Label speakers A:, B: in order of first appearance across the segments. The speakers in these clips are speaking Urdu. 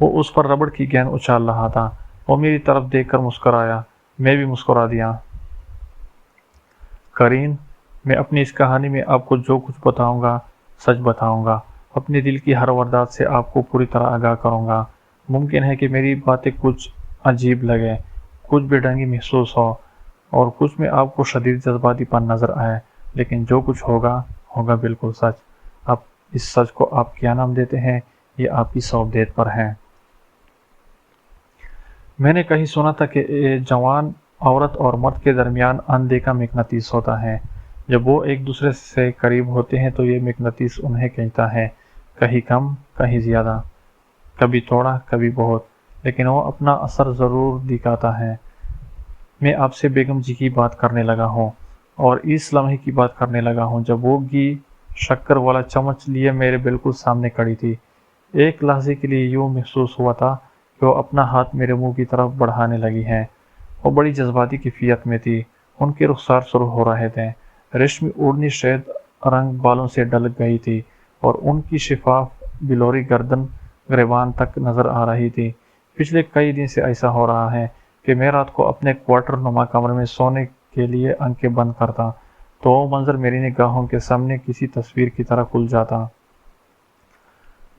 A: وہ اس پر ربڑ کی گیند اچھال رہا تھا۔ وہ میری طرف دیکھ کر مسکرایا، میں بھی مسکرا دیا۔ کرین، میں اپنی اس کہانی میں آپ کو جو کچھ بتاؤں گا سچ بتاؤں گا، اپنے دل کی ہر واردات سے آپ کو پوری طرح آگاہ کروں گا۔ ممکن ہے کہ میری باتیں کچھ عجیب لگے، کچھ بے ڈھنگی محسوس ہو اور کچھ میں آپ کو شدید جذباتی پن نظر آئے، لیکن جو کچھ ہوگا ہوگا بالکل سچ۔ اب اس سچ کو آپ کیا نام دیتے ہیں یہ آپ کی صوبدید پر ہے۔ میں نے کہیں سنا تھا کہ جوان عورت اور مرد کے درمیان اندیکھا مقناطیس ہوتا ہے۔ جب وہ ایک دوسرے سے قریب ہوتے ہیں تو یہ مقناطیس انہیں کھینچتا ہے، کہیں کم کہیں زیادہ، کبھی تھوڑا کبھی بہت، لیکن وہ اپنا اثر ضرور دکھاتا ہے۔ میں آپ سے بیگم جی کی بات کرنے لگا ہوں، اور اس لمحے کی بات کرنے لگا ہوں جب وہ گھی شکر والا چمچ لیے میرے بالکل سامنے کھڑی تھی۔ ایک لحظے کے لیے یوں محسوس ہوا تھا کہ وہ اپنا ہاتھ میرے منہ کی طرف بڑھانے لگی ہیں۔ وہ بڑی جذباتی کیفیت میں تھی، ان کے رخسار سرخ ہو رہے تھے، ریشمی اوڑھنی شہد رنگ بالوں سے ڈھلک گئی تھی اور ان کی شفاف بلوری گردن گریبان تک نظر آ رہی تھی۔ پچھلے کئی دن سے ایسا ہو رہا ہے کہ میں رات کو اپنے کوارٹر نما کمرے میں سونے کے لیے آنکھیں بند کرتا تو وہ منظر میری نگاہوں کے سامنے کسی تصویر کی طرح کھل جاتا۔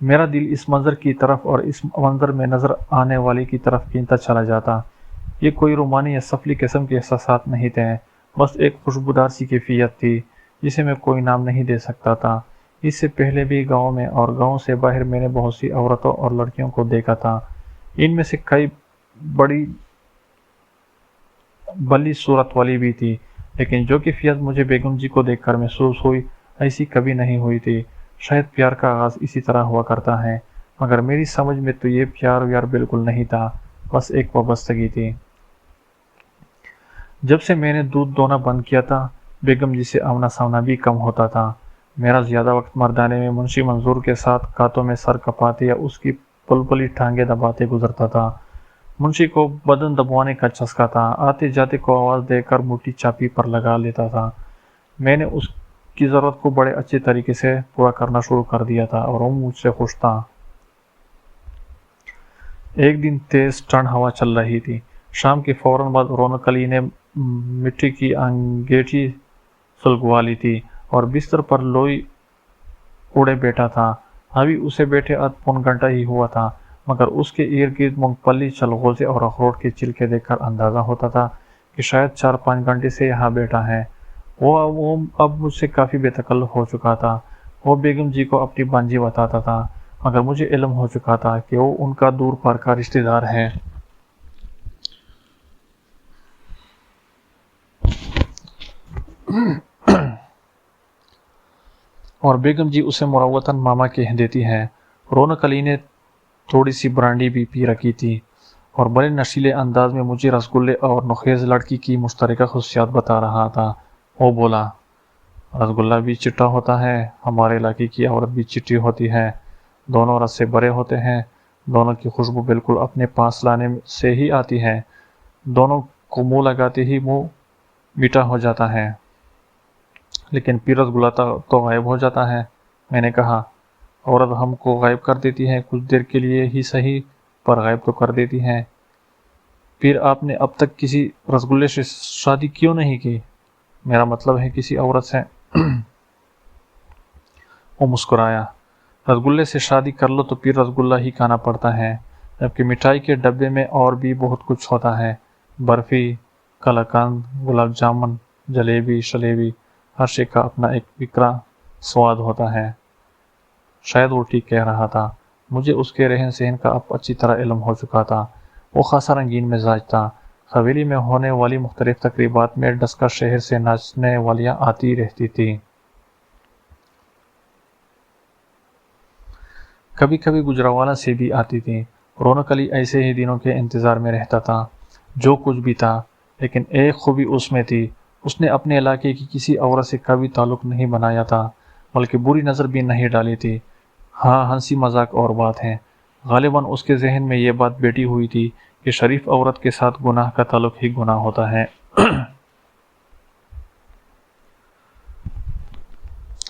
A: میرا دل اس منظر کی طرف اور اس منظر میں نظر آنے والی کی طرف کھینچتا چلا جاتا۔ یہ کوئی رومانی یا سفلی قسم کے احساسات نہیں تھے، بس ایک خوشبودار سی کیفیت تھی جسے میں کوئی نام نہیں دے سکتا تھا۔ اس سے پہلے بھی گاؤں میں اور گاؤں سے باہر میں نے بہت سی عورتوں اور لڑکیوں کو دیکھا تھا، ان میں سے کئی بڑی بلی صورت والی بھی تھی، لیکن جو کیفیت مجھے بیگم جی کو دیکھ کر محسوس ہوئی ایسی کبھی نہیں ہوئی تھی۔ شاید پیار کا آغاز اسی طرح ہوا کرتا ہے، مگر میری سمجھ میں تو یہ پیار ویار بالکل نہیں تھا، بس ایک وابستگی تھی۔ جب سے میں نے دودھ دونا بند کیا تھا بیگم جی سے آمنا سامنا بھی کم ہوتا تھا۔ میرا زیادہ وقت مردانے میں منشی منظور کے ساتھ کاتوں میں سر کپاتے یا اس کی پلپلی ٹانگیں دباتے گزرتا تھا۔ منشی کو بدن دبوانے کا چسکا تھا، آتے جاتے کو آواز دے کر مٹھی چاپی پر لگا لیتا تھا۔ میں نے اس کی ضرورت کو بڑے اچھے طریقے سے پورا کرنا شروع کر دیا تھا اور وہ مجھ سے خوش تھا۔ ایک دن تیز ٹھنڈ ہوا چل رہی تھی۔ شام کے فوراً بعد رونق علی نے مٹی کی انگیٹھی سلگوا لی تھی اور بستر پر لوئی اڑے بیٹھا تھا۔ ابھی اسے بیٹھے آدھ پون گھنٹہ ہی ہوا تھا، مگر اس کے ارد گرد مونگ پھلی، چلغوزے اور اخروٹ کے چھلکے دیکھ کر اندازہ ہوتا تھا کہ شاید 4-5 گھنٹے سے یہاں بیٹھا ہے۔ وہ اب مجھ سے کافی بے تکلف ہو چکا تھا۔ وہ بیگم جی کو اپنی بانجی بتاتا تھا، مگر مجھے علم ہو چکا تھا کہ وہ ان کا دور پار کا رشتہ دار ہے۔ اور بیگم جی اسے مروتاً ماما کہہ دیتی ہے۔ رونق علی نے تھوڑی سی برانڈی بھی پی رکھی تھی اور بڑے نشیلے انداز میں مجھے رسگلے اور نخیز لڑکی کی مشترکہ خصوصیات بتا رہا تھا۔ وہ بولا، رسگلہ بھی چٹا ہوتا ہے، ہمارے علاقے کی عورت بھی چٹی ہوتی ہے، دونوں رس سے بھرے ہوتے ہیں، دونوں کی خوشبو بالکل اپنے پاس لانے سے ہی آتی ہے، دونوں کو منہ لگاتے ہی منہ میٹھا ہو جاتا ہے، لیکن پھر رسگلہ تو غائب ہو جاتا ہے۔ میں نے کہا، عورت ہم کو غائب کر دیتی ہے، کچھ دیر کے لیے ہی صحیح پر غائب تو کر دیتی ہے۔ پھر آپ نے اب تک کسی رسگلے سے شادی کیوں نہیں کی؟ میرا مطلب ہے کسی عورت سے۔ وہ مسکرایا، رسگلے سے شادی کر لو تو پھر رسگلہ ہی کھانا پڑتا ہے، جبکہ مٹھائی کے ڈبے میں اور بھی بہت کچھ ہوتا ہے، برفی، قلاقند، گلاب جامن، جلیبی، شلیبی، ہر شے کا اپنا ایک فکرا سواد ہوتا ہے۔ شاید وہ ٹھیک کہہ رہا تھا۔ مجھے اس کے رہن سہن کا اب اچھی طرح علم ہو چکا تھا۔ وہ خاصا رنگین مزاج تھا۔ حویلی میں ہونے والی مختلف تقریبات میں ڈسکا شہر سے ناچنے والیاں آتی رہتی تھیں۔ کبھی کبھی گجرانوالہ سے بھی آتی تھیں۔ رونق علی ایسے ہی دنوں کے انتظار میں رہتا تھا۔ جو کچھ بھی تھا، لیکن ایک خوبی اس میں تھی، اس نے اپنے علاقے کی کسی عورت سے کبھی تعلق نہیں بنایا تھا، بلکہ بری نظر بھی نہیں ڈالی تھی۔ ہاں، ہنسی مذاق اور بات ہے، غالباً اس کے ذہن میں یہ بات بیٹھی ہوئی تھی کہ شریف عورت کے ساتھ گناہ کا تعلق ہی گناہ ہوتا ہے۔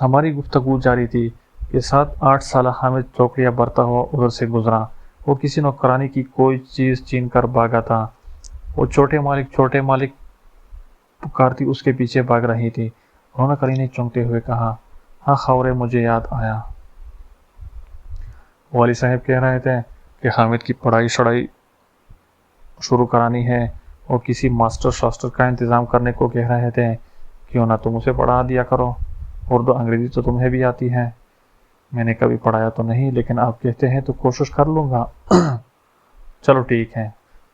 A: ہماری گفتگو جاری تھی کہ 7-8 سالہ حامد چوکڑیاں برتا ہوا ادھر سے گزرا۔ وہ کسی نوکرانی کی کوئی چیز چھین کر بھاگا تھا۔ وہ چھوٹے مالک پکارتی اس کے پیچھے بھاگ رہی تھی۔ رونق علی نے چونکتے ہوئے کہا، ہاں خورے، مجھے یاد آیا۔ والد صاحب کہہ رہے تھے کہ حامد کی پڑھائی شڑائی شروع کرانی ہے اور کسی ماسٹر شاسٹر کا انتظام کرنے کو کہہ رہے تھے۔ کیوں نہ تم اسے پڑھا دیا کرو، اردو انگریزی تو تمہیں بھی آتی ہے۔ میں نے کبھی پڑھایا تو نہیں، لیکن آپ کہتے ہیں تو کوشش کر لوں گا۔ چلو ٹھیک ہے،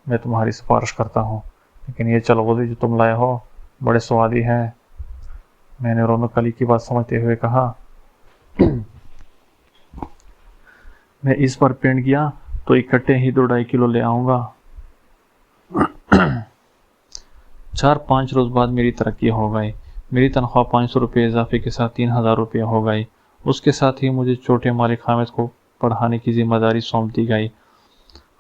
A: میں تمہاری سفارش کرتا ہوں، لیکن یہ چلغوزی جو تم لائے ہو بڑے سوادی ہیں۔ میں نے رونق علی کی بات سمجھتے ہوئے کہا، میں اس پر پینٹ گیا تو اکٹھے ہی 2-2.5 کلو لے آؤں گا۔ 4-5 روز بعد میری ترقی ہو گئی۔ میری تنخواہ 500 روپے اضافے کے ساتھ 3000 روپے ہو گئی۔ اس کے ساتھ ہی مجھے چھوٹے مالک حامد کو پڑھانے کی ذمہ داری سونپ دی گئی۔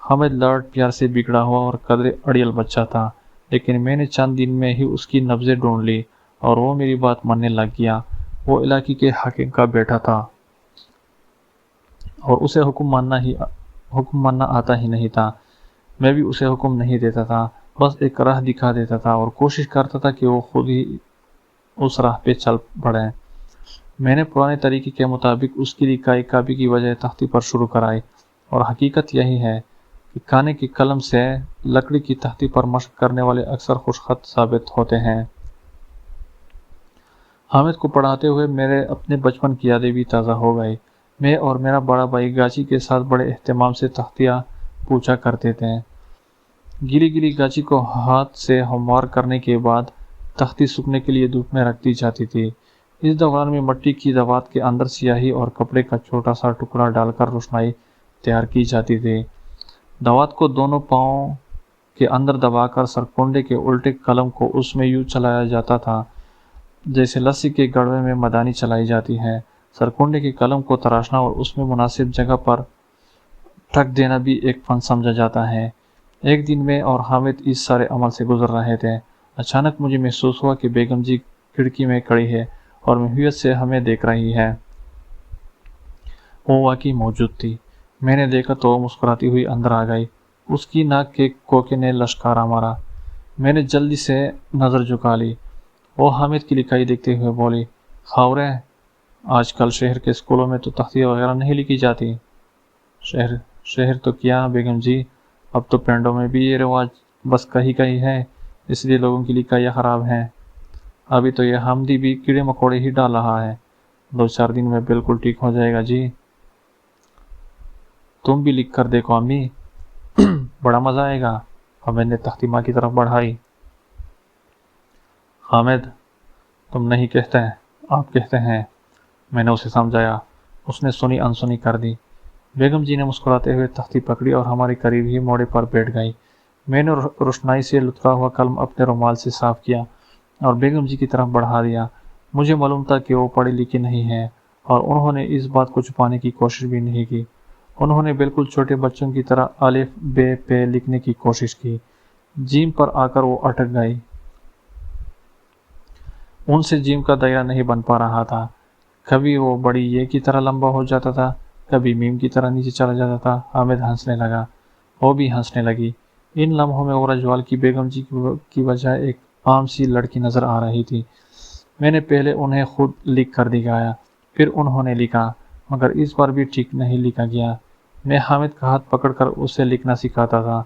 A: حامد لاڈ پیار سے بگڑا ہوا اور قدرے اڑیل بچہ تھا، لیکن میں نے چند دن میں ہی اس کی نبضیں ڈھونڈ لی اور وہ میری بات ماننے لگ گیا۔ وہ علاقے کے حاکم کا بیٹا تھا اور اسے حکم ماننا آتا ہی نہیں تھا۔ میں بھی اسے حکم نہیں دیتا تھا، بس ایک راہ دکھا دیتا تھا اور کوشش کرتا تھا کہ وہ خود ہی اس راہ پہ چل پڑے۔ میں نے پرانے طریقے کے مطابق اس کی لکھائی کاپی کی بجائے تختی پر شروع کرائی، اور حقیقت یہی ہے کہ کانے کی قلم سے لکڑی کی تختی پر مشق کرنے والے اکثر خوش خط ثابت ہوتے ہیں۔ حامد کو پڑھاتے ہوئے میرے اپنے بچپن کی یادیں بھی تازہ ہو گئی۔ میں اور میرا بڑا بھائی گاچی کے ساتھ بڑے اہتمام سے تختیاں پوچھا کرتے تھے۔ گیلی گاچی کو ہاتھ سے ہموار کرنے کے بعد تختی سوکھنے کے لیے دھوپ میں رکھ دی جاتی تھی۔ اس دوران میں مٹی کی دوات کے اندر سیاہی اور کپڑے کا چھوٹا سا ٹکڑا ڈال کر روشنائی تیار کی جاتی تھی۔ دوات کو دونوں پاؤں کے اندر دبا کر سرکنڈے کے الٹے قلم کو اس میں یوں چلایا جاتا تھا جیسے لسی کے گڑوے میں مدانی چلائی جاتی ہے۔ سرکنڈے کے قلم کو تراشنا اور اس میں مناسب جگہ پر ٹھک دینا بھی ایک فن سمجھا جاتا ہے۔ ایک دن میں اور حامد اس سارے عمل سے گزر رہے تھے۔ اچانک مجھے محسوس ہوا کہ بیگم جی کھڑکی میں کھڑی ہے اور محویت سے ہمیں دیکھ رہی ہے۔ وہ واقعی موجود تھی۔ میں نے دیکھا تو وہ مسکراتی ہوئی اندر آ گئی۔ اس کی ناک کے کوکے نے لشکارا مارا۔ میں نے جلدی سے نظر جھکا لی۔ وہ حامد کی لکھائی دیکھتے ہوئے بولی، خاورے، آج کل شہر کے اسکولوں میں تو تختیاں وغیرہ نہیں لکھی جاتی۔ شہر تو کیا بیگم جی، اب تو پینڈوں میں بھی یہ رواج بس کہیں ہے، اس لیے لوگوں کی لکھائیاں خراب ہیں۔ ابھی تو یہ حامدی بھی کیڑے مکوڑے ہی ڈال رہا ہے، 2-4 دن میں بالکل ٹھیک ہو جائے گا جی۔ تم بھی لکھ کر دیکھو امی، بڑا مزہ آئے گا۔ حامد نے تختی ماں کی طرف بڑھائی۔ حامد، تم نہیں کہتے، آپ کہتے ہیں، میں نے اسے سمجھایا۔ اس نے سنی انسنی کر دی۔ بیگم جی نے مسکراتے ہوئے تختی پکڑی اور ہمارے قریب ہی موڑے پر بیٹھ گئی۔ میں نے روشنائی سے لترا ہوا قلم اپنے رومال سے صاف کیا اور بیگم جی کی طرف بڑھا دیا۔ مجھے معلوم تھا کہ وہ پڑھی لکھی نہیں ہے اور انہوں نے اس بات کو چھپانے کی کوشش بھی نہیں کی۔ انہوں نے بالکل چھوٹے بچوں کی طرح الف بے پے لکھنے کی کوشش کی۔ جیم پر آ کر وہ اٹک گئی۔ ان سے جیم کا دائرہ نہیں بن پا رہا تھا۔ کبھی وہ بڑی یہ کی طرح لمبا ہو جاتا تھا، کبھی میم کی طرح نیچے چلا جاتا تھا۔ حامد ہنسنے لگا، وہ بھی ہنسنے لگی۔ ان لمحوں میں وہ رجوال کی بیگم جی کی بجائے ایک عام سی لڑکی نظر آ رہی تھی۔ میں نے پہلے انہیں خود لکھ کر دکھایا، پھر انہوں نے لکھا، مگر اس بار بھی ٹھیک نہیں لکھا گیا۔ میں حامد کا ہاتھ پکڑ کر اسے لکھنا سکھاتا تھا۔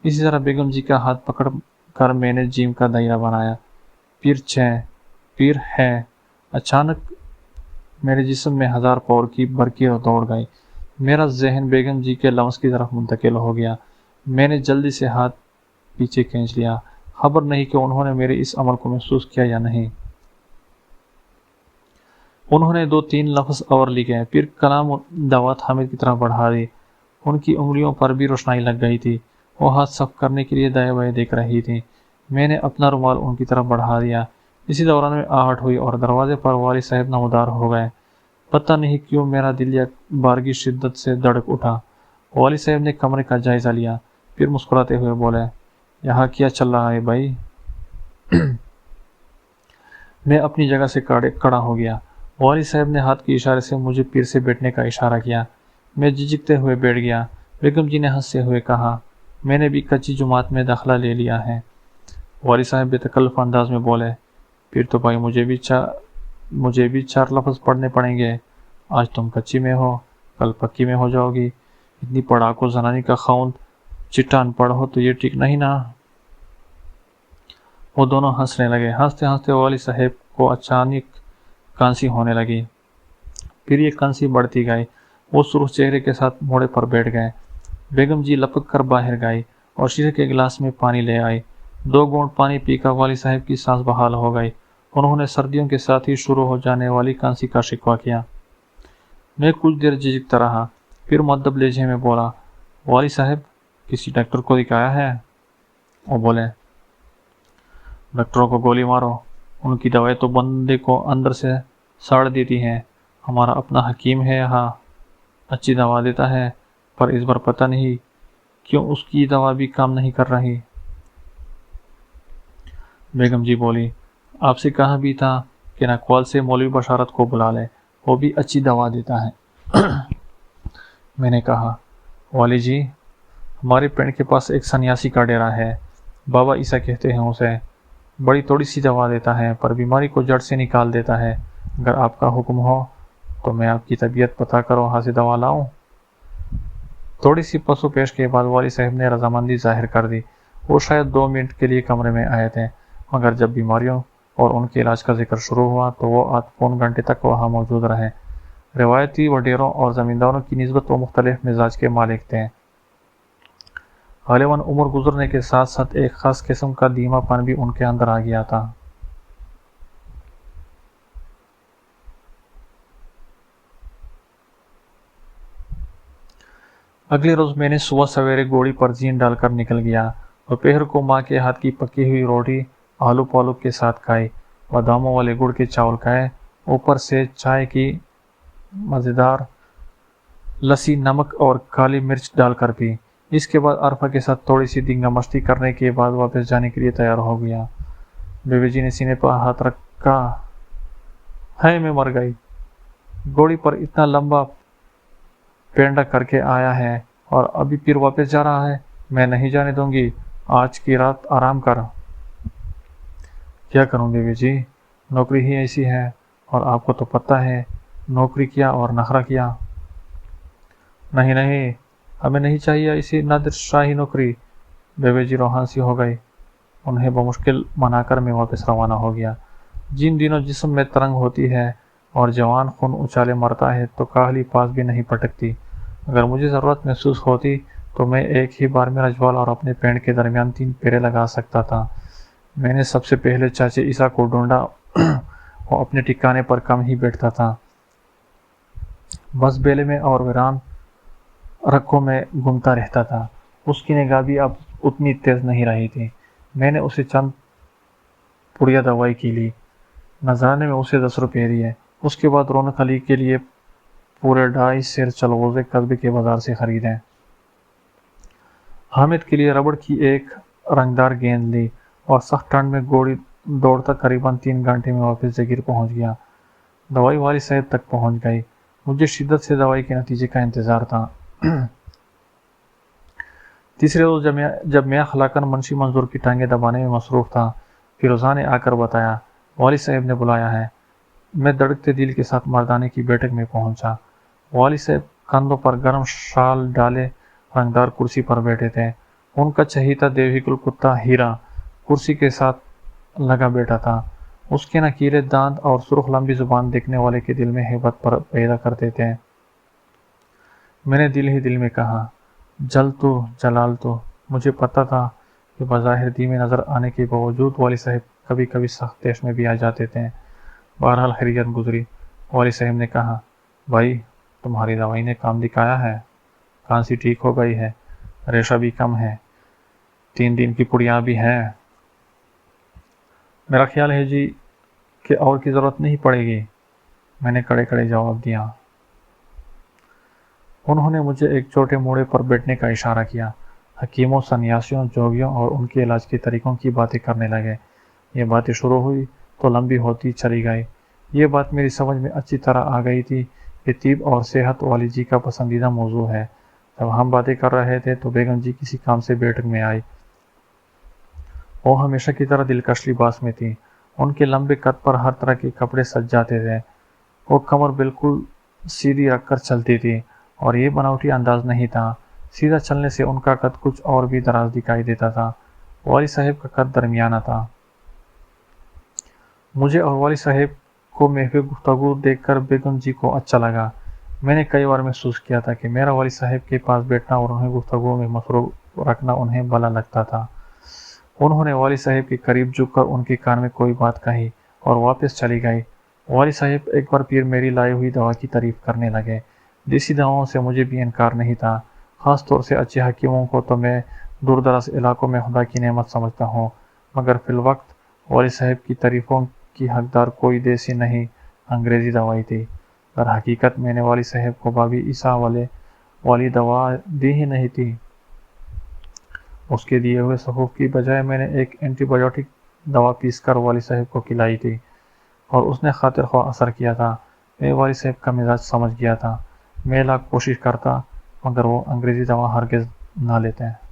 A: اسی طرح بیگم جی کا ہاتھ پکڑ کر میں نے جیم کا دائرہ بنایا، پھر 6، پھر ہے۔ اچانک میرے جسم میں 1000 پاور کی برقی دوڑ گئی۔ میرا ذہن بیگم جی کے لمس کی طرف منتقل ہو گیا۔ میں نے جلدی سے ہاتھ پیچھے کھینچ لیا۔ خبر نہیں کہ انہوں نے میرے اس عمل کو محسوس کیا یا نہیں۔ انہوں نے 2-3 لفظ اور لکھے، پھر کلام دعوت حامد کی طرف بڑھا دی۔ ان کی انگلیوں پر بھی روشنائی لگ گئی تھی۔ وہ ہاتھ صاف کرنے کے لیے دائیں بائیں دیکھ رہی تھی۔ میں نے اپنا رومال ان کی طرف بڑھا دیا۔ اسی دوران میں آہٹ ہوئی اور دروازے پر والد صاحب نمودار ہو گئے۔ پتہ نہیں کیوں میرا دل یک بار کی شدت سے دھڑک اٹھا۔ والد صاحب نے کمرے کا جائزہ لیا، پھر مسکراتے ہوئے بولے، یہاں کیا چل رہا ہے بھائی؟ میں اپنی جگہ سے کھڑا ہو گیا۔ والد صاحب نے ہاتھ کے اشارے سے مجھے پیر سے بیٹھنے کا اشارہ کیا۔ میں جھجکتے ہوئے بیٹھ گیا۔ بیگم جی نے ہنستے ہوئے کہا، میں نے بھی کچی جماعت میں داخلہ لے لیا ہے۔ والد صاحب بے تکلف انداز میں بولے، پھر تو بھائی مجھے بھی 4 لفظ پڑھنے پڑیں گے۔ آج تم کچی میں ہو، کل پکی میں ہو جاؤ گی۔ اتنی پڑھاکو زنانی کا خاوند چٹا ان پڑھ ہو تو یہ ٹھیک نہیں نا۔ وہ دونوں ہنسنے لگے۔ ہنستے ہنستے والد صاحب کو اچانک کانسی ہونے لگی۔ پھر یہ کانسی بڑھتی گئی۔ وہ سرخ چہرے کے ساتھ موڑے پر بیٹھ گئے۔ بیگم جی لپک کر باہر گئی اور شیشے کے گلاس میں پانی لے آئی۔ 2 گھونٹ پانی پی کر والد صاحب کی سانس بحال ہو گئی۔ انہوں نے سردیوں کے ساتھ ہی شروع ہو جانے والی کانسی کا شکوہ کیا۔ میں کچھ دیر جھجکتا رہا، پھر مؤدب لہجے میں بولا، والد صاحب کسی ڈاکٹر کو دکھایا ہے؟ وہ بولے، ڈاکٹروں کو گولی مارو، ان کی دوائی تو بندے کو اندر سے ساڑ دیتی ہیں۔ ہمارا اپنا حکیم ہے یہاں، اچھی دوا دیتا ہے، پر اس بار پتہ نہیں کیوں اس کی دوا بھی کام نہیں کر رہی۔ بیگم جی بولی، آپ سے کہا بھی تھا کہ نکوال سے مولوی بشارت کو بلا لے، وہ بھی اچھی دوا دیتا ہے۔ میں نے کہا، والی جی ہمارے پینڈ کے پاس ایک سنیاسی کا ڈیرا ہے، بابا عیسیٰ کہتے ہیں اسے، بڑی تھوڑی سی دوا دیتا ہے پر بیماری کو جڑ سے نکال دیتا ہے۔ اگر آپ کا حکم ہو تو میں آپ کی طبیعت پتہ کر وہاں سے دوا لاؤں۔ تھوڑی سی پس و پیش کے بعد والد صاحب نے رضامندی ظاہر کر دی۔ وہ شاید 2 منٹ کے لیے کمرے میں آئے تھے، مگر جب بیماریوں اور ان کے علاج کا ذکر شروع ہوا تو وہ آدھ پون گھنٹے تک وہاں موجود رہے۔ روایتی وڈیروں اور زمینداروں کی نسبت وہ مختلف مزاج کے مالک تھے۔ غالباً عمر گزرنے کے ساتھ ساتھ ایک خاص قسم کا دھیما پن بھی ان کے اندر آ گیا تھا۔ اگلے روز میں نے صبح سویرے گوڑی پر زین ڈال کر نکل گیا۔ دوپہر کو ماں کے ہاتھ کی پکی ہوئی روٹی آلو پالو کے ساتھ کھائی، باداموں والے گڑ کے چاول کھائے، اوپر سے چائے کی مزیدار لسی نمک اور کالی مرچ ڈال کر پی۔ اس کے بعد عرفہ کے ساتھ تھوڑی سی دنگا مستی کرنے کے بعد واپس جانے کے لیے تیار ہو گیا۔ بیوی جی نے سینے پر ہاتھ رکھا، ہے میں مر گئی، گوڑی پر اتنا لمبا پینڈا کر کے آیا ہے اور ابھی پھر واپس جا رہا ہے، میں نہیں جانے دوں گی، آج کی رات آرام کر۔ کیا کروں بیوی جی، نوکری ہی ایسی ہے، اور آپ کو تو پتہ ہے نوکری کیا اور نخرہ کیا۔ نہیں نہیں، ہمیں نہیں چاہیے ایسی نادر شاہی نوکری۔ بیوی جی روحان سی ہو گئی۔ انہیں بمشکل منا کر میں واپس روانہ ہو گیا۔ جن دنوں جسم میں ترنگ ہوتی ہے اور جوان خون اچالے مرتا ہے تو کاہلی پاس بھی نہیں پٹکتی۔ اگر مجھے ضرورت محسوس ہوتی تو میں ایک ہی بار میں رجوال اور اپنے پینڈ کے درمیان 3 پھیرے لگا سکتا تھا۔ میں نے سب سے پہلے چاچے عیسیٰ کو ڈھونڈا، وہ اپنے ٹھکانے پر کم ہی بیٹھتا تھا، بس بیلے میں اور ویران رکھوں میں گھومتا رہتا تھا۔ اس کی نگاہ بھی اب اتنی تیز نہیں رہی تھی۔ میں نے اسے چند پڑیا دوائی کی لی، نذرانے میں اسے 10 روپے دیے۔ اس کے بعد رونق علی کے لیے پورے 2.5 سیر چلغوزے قصبے کے بازار سے خریدے۔ حامد کے لیے ربڑ کی ایک رنگدار گیند لی اور سخت ٹھنڈ میں گوڑی دوڑتا قریباً 3 گھنٹے میں واپس جگیر پہنچ گیا۔ دوائی والد صاحب تک پہنچ گئی۔ مجھے شدت سے دوائی کے نتیجے کا انتظار تھا۔ تیسرے روز جب میاں خلاقن منشی منظور کی ٹانگیں دبانے میں مصروف تھا، فیروزہ نے آ کر بتایا، والد صاحب نے بلایا ہے۔ میں دھڑکتے دل کے ساتھ مردانے کی بیٹھک میں پہنچا۔ والد صاحب کندھوں پر گرم شال ڈالے رنگدار کرسی پر بیٹھے تھے۔ ان کا چہیتا دیوہی کل کتا ہیرا کرسی کے ساتھ لگا بیٹھا تھا۔ اس کے نکیلے دانت اور سرخ لمبی زبان دیکھنے والے کے دل میں ہیبت پیدا کرتے تھے۔ میں نے دل ہی دل میں کہا، جل تو جلال تو۔ مجھے پتہ تھا کہ بظاہر دھیمے نظر آنے کے باوجود والد صاحب کبھی کبھی سخت تیش میں بھی آ جاتے تھے۔ بہرحال خیریت گزری۔ والد صاحب نے کہا، بھائی تمہاری دوائی نے کام دکھایا ہے، کھانسی ٹھیک ہو گئی ہے، ریشہ بھی کم ہے، 3 دن کی پڑیاں بھی ہیں۔ میرا خیال ہے جی کہ اور کی ضرورت نہیں پڑے گی، میں نے کڑے کڑے جواب دیا۔ انہوں نے مجھے ایک چھوٹے موڑے پر بیٹھنے کا اشارہ کیا۔ حکیموں، سنیاسیوں، جوگیوں اور ان کے علاج کے طریقوں کی باتیں کرنے لگے۔ یہ باتیں شروع ہوئی تو لمبی ہوتی چلی گئی۔ یہ بات میری سمجھ میں اچھی طرح آ گئی تھی کہ طب اور صحت والد جی کا پسندیدہ موضوع ہے۔ جب ہم باتیں کر رہے تھے تو بیگم جی کسی کام سے بیٹھک میں آئی۔ وہ ہمیشہ کی طرح دلکش لباس میں تھی۔ ان کے لمبے قد پر ہر طرح کے کپڑے سج جاتے تھے۔ وہ کمر بالکل سیدھی رکھ کر چلتی تھی اور یہ بناوٹی انداز نہیں تھا۔ سیدھا چلنے سے ان کا قد کچھ اور بھی دراز دکھائی دیتا تھا۔ والد صاحب کا قد درمیانہ تھا۔ مجھے اور والد صاحب کو محو گفتگو دیکھ کر بیگم جی کو اچھا لگا۔ میں نے کئی بار محسوس کیا تھا کہ میرا والد صاحب کے پاس بیٹھنا اور انہیں گفتگو میں مصروف رکھنا انہیں بھلا لگتا تھا۔ انہوں نے والد صاحب کے قریب جھک کر ان کے کان میں کوئی بات کہی اور واپس چلی گئی۔ والد صاحب ایک بار پھر میری لائی ہوئی دوا کی تعریف کرنے لگے۔ دیسی دواؤں سے مجھے بھی انکار نہیں تھا، خاص طور سے اچھے حکیموں کو تو میں دور دراز علاقوں میں خدا کی نعمت سمجھتا ہوں، مگر فی الوقت والد صاحب کی تعریفوں کی حقدار کوئی دیسی نہیں انگریزی دوائی تھی۔ در حقیقت میں نے والد صاحب کو بابی عیسیٰ والی دوا دی ہی نہیں تھی۔ اس کے دیے ہوئے سفوف کی بجائے میں نے ایک اینٹی بایوٹک دوا پیس کر والد صاحب کو کھلائی تھی اور اس نے خاطر خواہ اثر کیا تھا۔ میں والد صاحب کا مزاج سمجھ گیا تھا۔ میں لاکھ کوشش کرتا مگر وہ انگریزی دوا ہرگز نہ لیتے۔